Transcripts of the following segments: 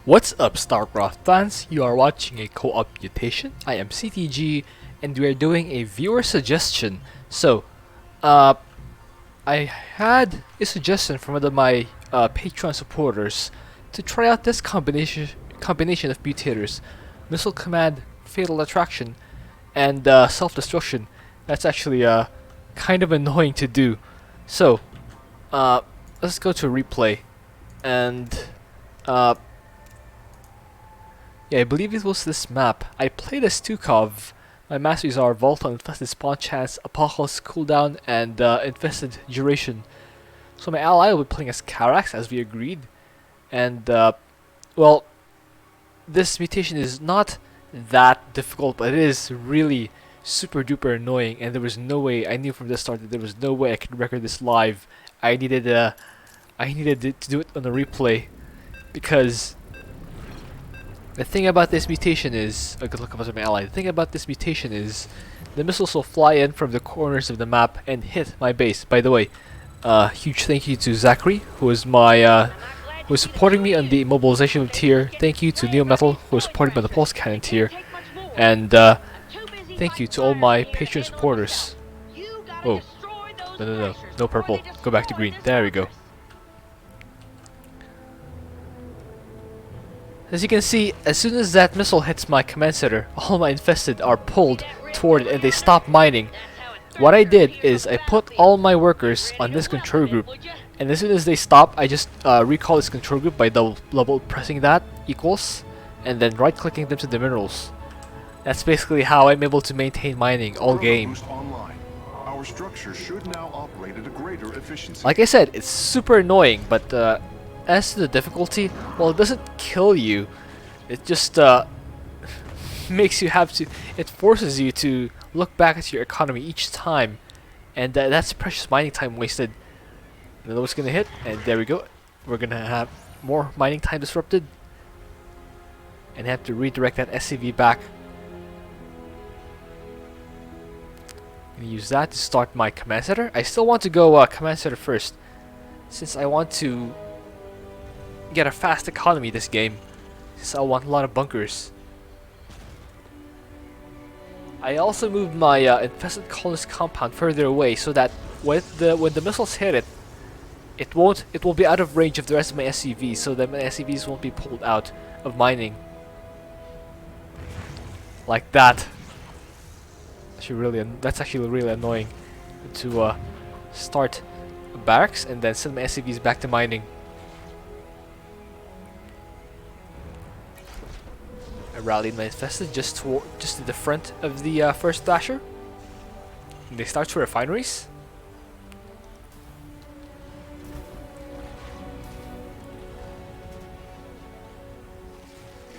What's up, Starcraft fans? You are watching a co-op mutation. I am CTG, and we are doing a viewer suggestion. So, uh, I had a suggestion from one of my Patreon supporters to try out this combination of mutators: missile command, fatal attraction, and self-destruction. That's actually kind of annoying to do. So, let's go to replay, and uh, yeah, I believe it was this map. I played as Stukov. My masteries are Volta, Infested Spawn Chance, Apocalypse Cooldown, and Infested Duration. So my ally will be playing as Karax, as we agreed. And, well, this mutation is not that difficult, but it is really super duper annoying, and there was no way, I knew from the start that there was no way I could record this live. I needed to do it on a replay, because the thing about this mutation is, a good look up my ally. The thing about this mutation is, the missiles will fly in from the corners of the map and hit my base. By the way, huge thank you to Zachary, who is my who is supporting me on the immobilization tier. Thank you to Neo Metal, who is supporting me on the pulse cannon tier, and thank you to all my Patreon supporters. Oh, no purple. Go back to green. There we go. As you can see, as soon as that missile hits my command center, all my infested are pulled toward it and they stop mining. What I did is I put all my workers on this control group, and as soon as they stop, I just recall this control group by double pressing that equals, and then right clicking them to the minerals. That's basically how I'm able to maintain mining all game. Our structure should now operate at a greater efficiency. Like I said, it's super annoying, but as to the difficulty, well, it doesn't kill you. It just makes you have to. It forces you to look back at your economy each time, and that's precious mining time wasted. Another one's gonna hit, and there we go. We're gonna have more mining time disrupted, and have to redirect that SCV back. Gonna use that to start my command center. I still want to go command center first, since I want to get a fast economy this game, since I want a lot of bunkers. I also moved my infested colonist compound further away so that when the missiles hit it, it will be out of range of the rest of my SCVs, so that my SCVs won't be pulled out of mining. Like that. That's actually really annoying to start barracks and then send my SCVs back to mining. I rallied my infested just to the front of the first Thrasher. And they start to refineries.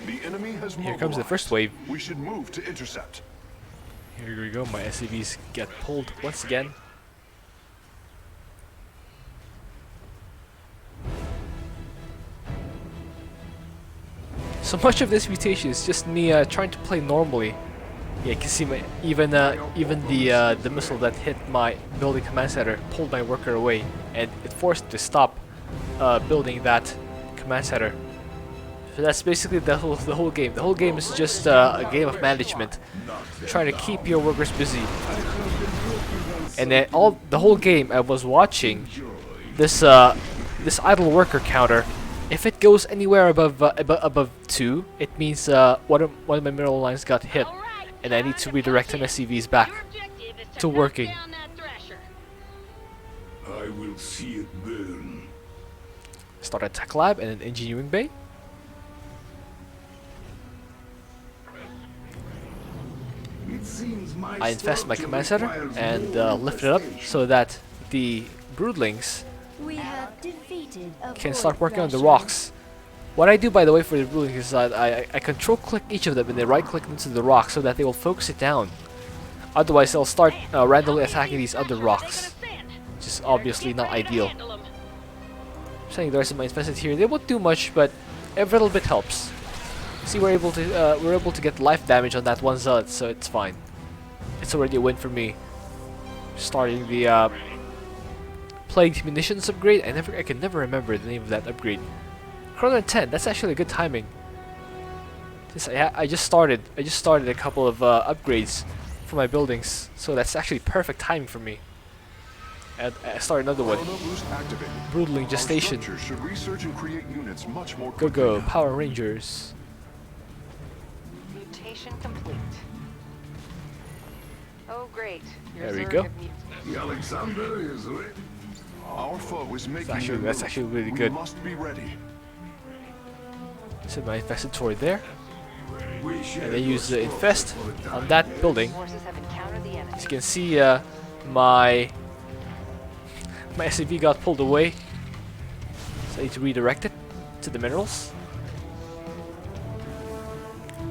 The enemy has Here comes the first wave. We should move to intercept. Here we go. My SCVs get pulled once again. So much of this mutation is just me trying to play normally. Yeah, you can see even the missile that hit my building command center pulled my worker away, and it forced to stop building that command center. So that's basically the whole game. The whole game is just a game of management, trying to keep your workers busy. And then the whole game I was watching this idle worker counter. If it goes anywhere above 2, it means one of my mineral lines got hit, and I need to redirect MSCVs back to working. I will see it burn. Start a tech lab and an engineering bay. I infest my command center and lift it up so that the broodlings can start working on the rocks. What I do, by the way, for the broodlings is that I control click each of them and then right click them to the rock so that they will focus it down. Otherwise they'll start randomly attacking these other rocks, which is obviously not ideal. I'm saying the rest of my infested here, they won't do much, but every little bit helps. See, we're able to get life damage on that one zealot, so it's fine. It's already a win for me. Starting the plagued munitions upgrade. I can never remember the name of that upgrade. Quarter and 10. That's actually good timing. I just started a couple of upgrades for my buildings, so that's actually perfect timing for me. And I start another one. Brutally gestation. Should research and create units much more Go quickly go, now. Power Rangers. Mutation complete. Oh great. Your There we Zerg go. have mutated. The Alexander is ready. Our foe is making actually- their that's move. actually really We good. must be ready. Set my infested toward there, We share and then your use the slaughter infest for the on time that being. building. Forces have encountered the enemy. As you can see, my SCV got pulled away, so I need to redirect it to the minerals.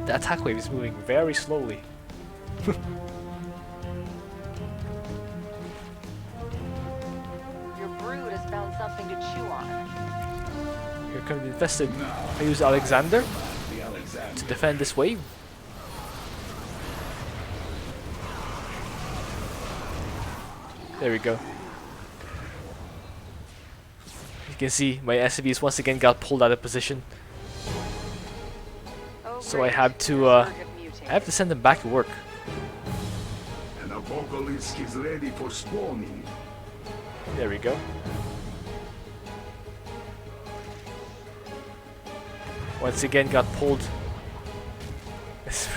The attack wave is moving very slowly. Your brood has found something to chew on. Here comes the infested. I use Alexander The Alexander. to defend this wave. There we go. You can see my SCVs once again got pulled out of position, Oh so I great. have to Your Zerg have mutated. I have to send them back to work. An apocalypse is ready for spawning. There we go. Once again got pulled. It's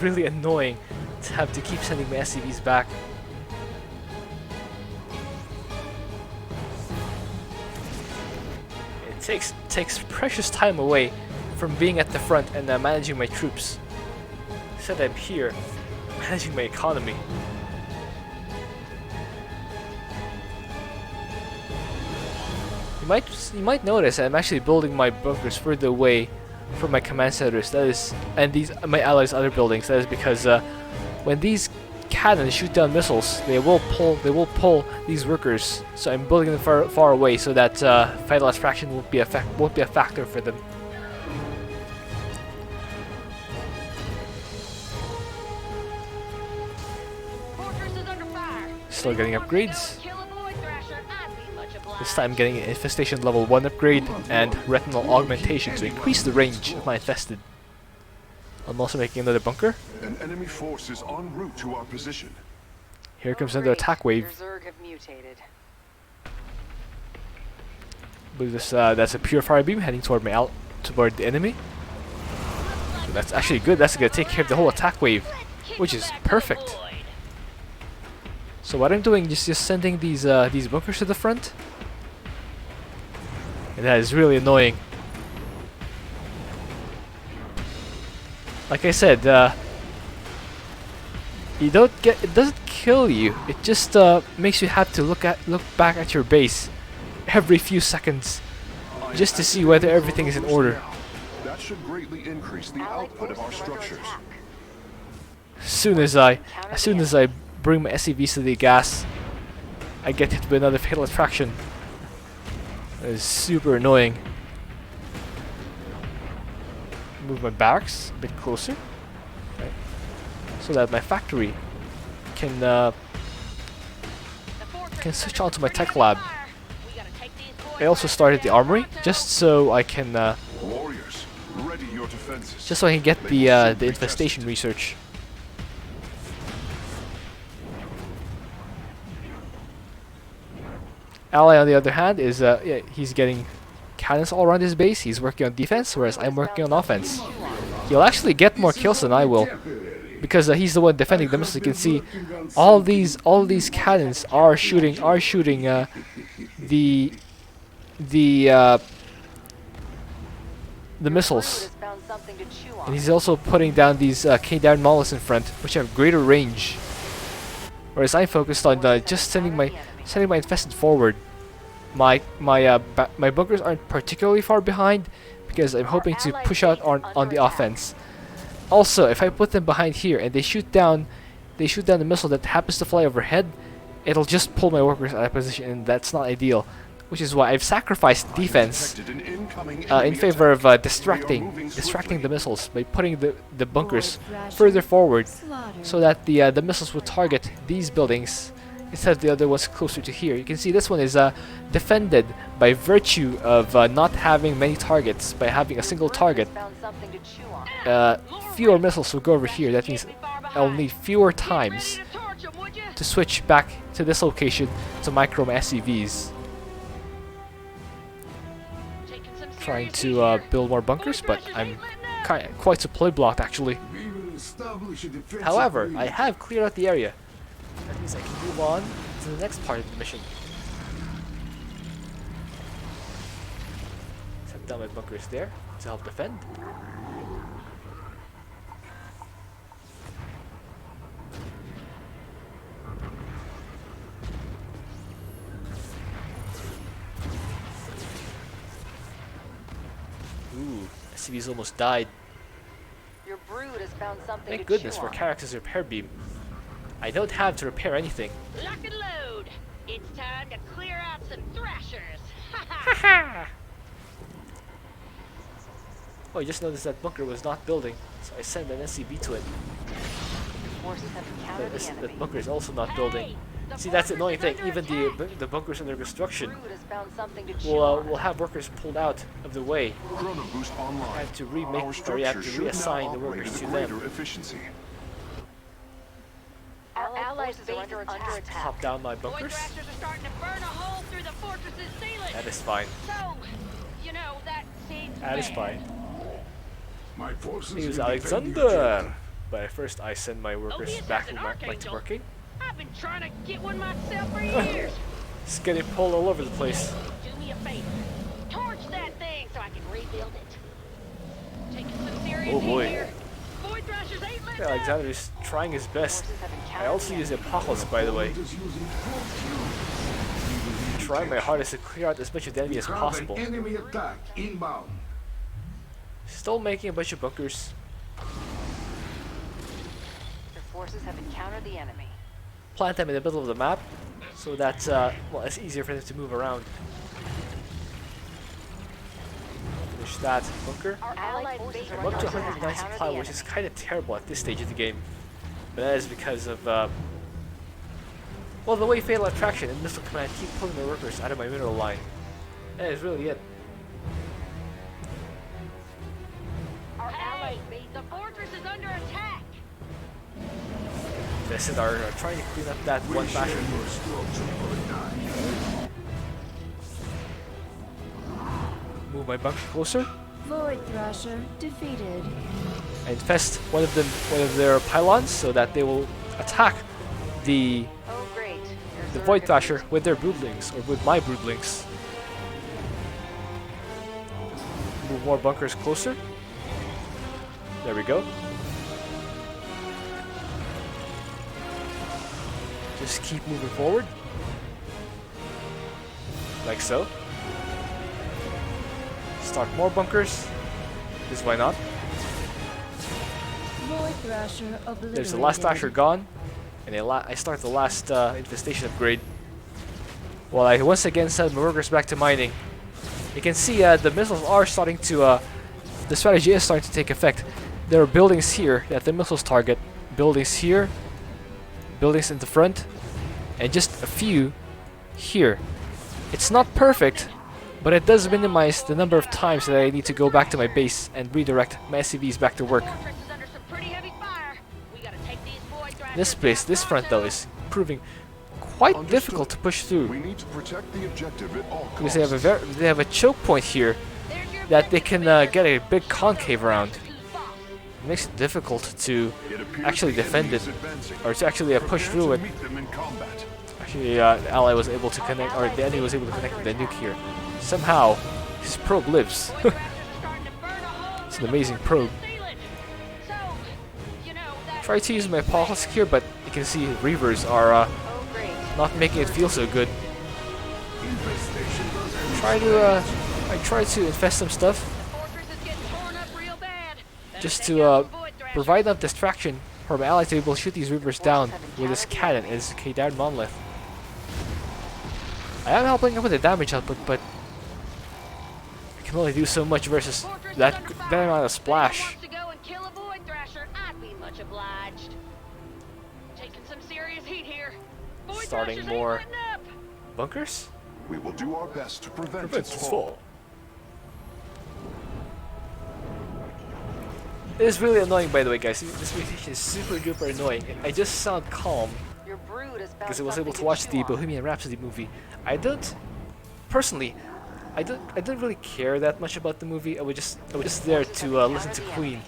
really annoying to have to keep sending my SCVs back. It takes precious time away from being at the front and managing my troops. Instead I'm here managing my economy. You might notice I'm actually building my bunkers further away from my command centers. That is, and these my allies' other buildings. That is because when these cannons shoot down missiles, they will pull these workers. So I'm building them far away so that fatal attraction won't be a factor for them. Fortress is under fire. Still getting Anyone who upgrades. knows kill a void thrasher, I'd be much obliged. This time getting an infestation level 1 upgrade and retinal augmentation to increase the range of my infested. I'm also making another bunker. An enemy force is en route to our position. Here Oh, comes another great. attack wave. Your Zerg have mutated. But this, that's a pure fire beam heading toward toward the enemy. So that's actually good. That's gonna take care of the whole attack wave, which is perfect. So what I'm doing is just sending these bunkers to the front, and that is really annoying. Like I said, it doesn't kill you. It just makes you have to look back at your base every few seconds just to see whether everything is in order. That should greatly increase the Allied output of our forces are under structures. attack. As soon as I bring my SCVs to the gas, I get hit with another fatal attraction. That is super annoying. Move my barracks a bit closer, right, so that my factory can switch on to my tech lab. I also started the armory just so I can Warriors, ready your defenses. just so I can get They will soon the be infestation tested. research. Ally, on the other hand, is yeah, he's getting cannons all around his base. He's working on defense, whereas I'm working on offense. He'll actually get more kills than I will, because he's the one defending them. So you can see, all these cannons are shooting the missiles. And he's also putting down these K-down monoliths in front, which have greater range. Whereas I'm focused on just sending my infested forward. My bunkers aren't particularly far behind because I'm hoping to push out on the offense. Also, if I put them behind here and they shoot down the missile that happens to fly overhead, it'll just pull my workers out of position, and that's not ideal. Which is why I've sacrificed defense Detected an incoming in enemy favor of attack. distracting the missiles by putting the bunkers Thrashing, further forward, slaughter. so that the missiles would target these buildings instead of the other ones closer to here. You can see this one is defended by virtue of not having many targets, by having a single target, Found something to chew on. fewer missiles will go over here. That means I'll need fewer times to switch back to this location to micro SCVs. Trying to build more bunkers, but I'm quite supply blocked actually. We will establish a defensive However, bridge. I have cleared out the area. That means I can move on to the next part of the mission. Set down my bunkers there to help defend. Ooh, SCV's almost died. Your brood has found something Thank to goodness chew for on. Karak's repair beam. I don't have to repair anything. Lock and load. It's time to clear out some thrashers. Oh, I just noticed that bunker was not building, so I sent an SCV to it. Forces have encountered the enemy. That bunker is also not building. Hey, the See, that's the fortress annoying is thing. under Even attack. the bunkers under construction Brood has found something to chew will on. have workers pulled out of the way. Chrono boost I online. have to remake Our or you structure have to should now reassign the operate workers at to a them. greater efficiency. Our allies are under attack. Pop down my Void bunkers. thrashers are starting to burn a hole through the fortress's ceiling. That is fine. So, you know, that seems That is bad. fine. My forces Use will defend the Alexander. objective. But first, I send my workers yes, back that's to an to archangel. working. I've been trying to get one myself for years. It's getting pulled all over the place. Do me a favor. Torch that thing so I can rebuild it. Taking some serious Oh, heat boy. here. Void thrashers ain't letting up. Alexander is trying his best. Forces have I encountered also the use enemy. Apocalypse, by the way. Opponent is using force. Trying my hardest to clear out as much of the enemy We as have possible. an enemy attack inbound. Still making a bunch of bunkers. Your forces have encountered the enemy. Plant them in the middle of the map, so that well, it's easier for them to move around. Finish that bunker. Our allied forces are I'm up under to attack. 109 Encounter supply, the which is enemy. kind of terrible at this stage of the game. But that is because of well, the way Fatal Attraction and Missile Command keep pulling the workers out of my mineral line. That is really it. Our Hey, allied base the fortress is under attack. They said are trying to clean up that one We share fashion. your structure for a time. Move my bunker closer. Void Thrasher defeated. I infest one of their pylons so that they will attack the Oh great. the Void Thrasher with their broodlings or with my broodlings. Move more bunkers closer. There we go. Just keep moving forward. Like so. Start more bunkers. Because why not? Void Thrasher obliterated. There's the last Thrasher gone. And I start the last infestation upgrade. While I once again send my workers back to mining. You can see the missiles are starting to, the strategy is starting to take effect. There are buildings here that the missiles target. Buildings here. Buildings in the front. And just a few here. It's not perfect, but it does minimize the number of times that I need to go back to my base and redirect my SCVs back to work. Fortress is under some pretty heavy fire. We gotta take these void thrashers This base, down this front though, ourselves. is proving quite Understood. difficult to push through. We need to protect the objective at all Because costs. they have a choke point here There's your that they objective, can Commander. get a big concave around. Who's boss? It makes it difficult to It appears actually the defend enemy it, is advancing. or to actually push Prepare through to it. meet them in combat. Actually, the ally was able to connect, or the enemy was able to connect with the nuke here. Somehow, his probe lives. Void thrashers are starting to burn a hole It's through an the amazing probe. fortress's ceiling. So, you know, that Try to use my Apocalypse here, but you can see Reavers are Oh great. not making it feel so good. Infestation does I try to infest some stuff the fortress is getting torn up real bad. Better just take to out the void thrashers. provide enough distraction for my ally to be able to shoot these Reavers down with his cannon and his Kadar monolith. I am helping him with the damage output, but I can only do so much versus Fortress that is under that fire. amount of If splash. anyone wants to go and kill a void thrasher, I'd be much obliged. Taking some serious heat here. Void Starting thrashers ain't more letting up. bunkers? We will do our best to prevent Prevents its its fall. fall. It is really annoying, by the way, guys. This mutation is super duper annoying. I just sound calm Your brood has found because I was something able to watch chew the on. Bohemian Rhapsody movie. I don't, personally, I didn't really care that much about the movie. I was just there to listen to Queen.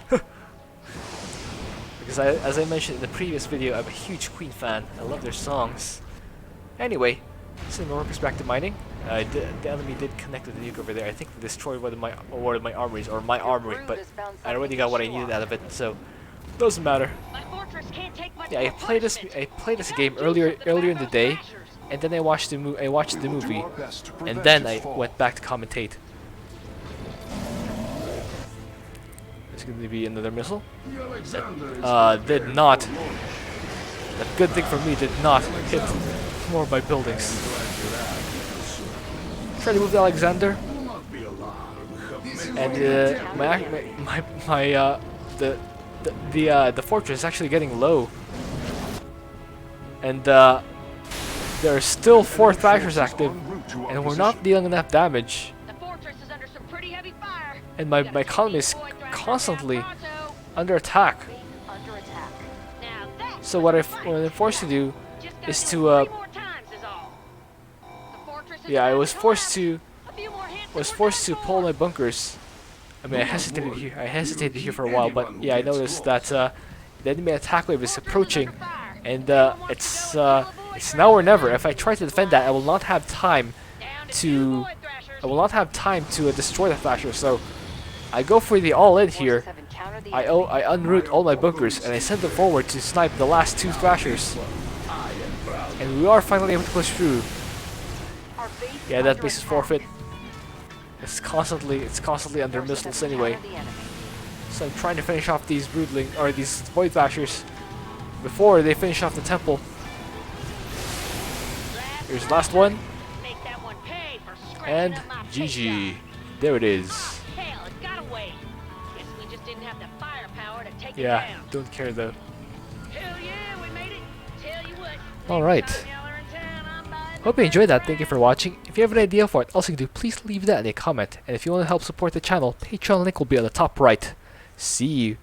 Because as I mentioned in the previous video, I'm a huge Queen fan. I love their songs. Anyway, sending my workers back to mining. The enemy did connect with the nuke over there. I think they destroyed one of my armories, or my armory, but I already got what I needed out of it, so doesn't matter. My fortress can't take much Yeah, I more played this punishment. game Gotta do something earlier in about the those day, Thrashers. and then I watched the We will do movie, our best to and prevent then I its fall. went back to commentate. There's going to be another missile. The Alexander is Did prepared not. for launch. That good thing for me did not hit more of my buildings. Try to move the Alexander, Do not be alarmed. and the fortress is actually getting low, and there are still 4 Thrashers active, En route to our and we're position. not dealing enough damage. The fortress is under some pretty heavy fire. And my You gotta economy take is these boy Thrashers constantly down pronto. under attack. Under attack. Now that's So what fight. I'm forced to do Just gotta is do it to 3 more times is all. The fortress is yeah, I about was to forced collapse. to A few more hits and was we're forced to done pull for. my bunkers. I mean, I hesitated here for a while, but yeah, I noticed that the enemy attack wave is Fortress approaching, under fire. and Anyone wants it's to go kill a boy it's now or Thrasher? never. If I try to defend that, I will not have time Down to two boy Thrashers. I will not have time to destroy the Thrasher. So I go for the all-in here. Forces have encountered the I enemy. unroot all my bunkers and I send them forward to snipe the last 2 Thrashers. And we are finally able to push through. Our base is Yeah, that under base is attack. forfeit. It's constantly under Forces have missiles anyway. encountered the enemy. So I'm trying to finish off these broodling or these void thrashers before they finish off the temple. Here's the last one, Make that one pay for scratching and up my GG. face There it is. up. Hell, it got away. Guess we just didn't have the firepower to take it Yeah, down. don't care though. Hell yeah, we made it. Tell you what. All next right. time y'all are in town, I'm buying Hope you enjoyed that. Thank you for watching. If you have an idea for what else you can do, please leave that in a comment. And if you want to help support the channel, Patreon link will be on the top right. See you.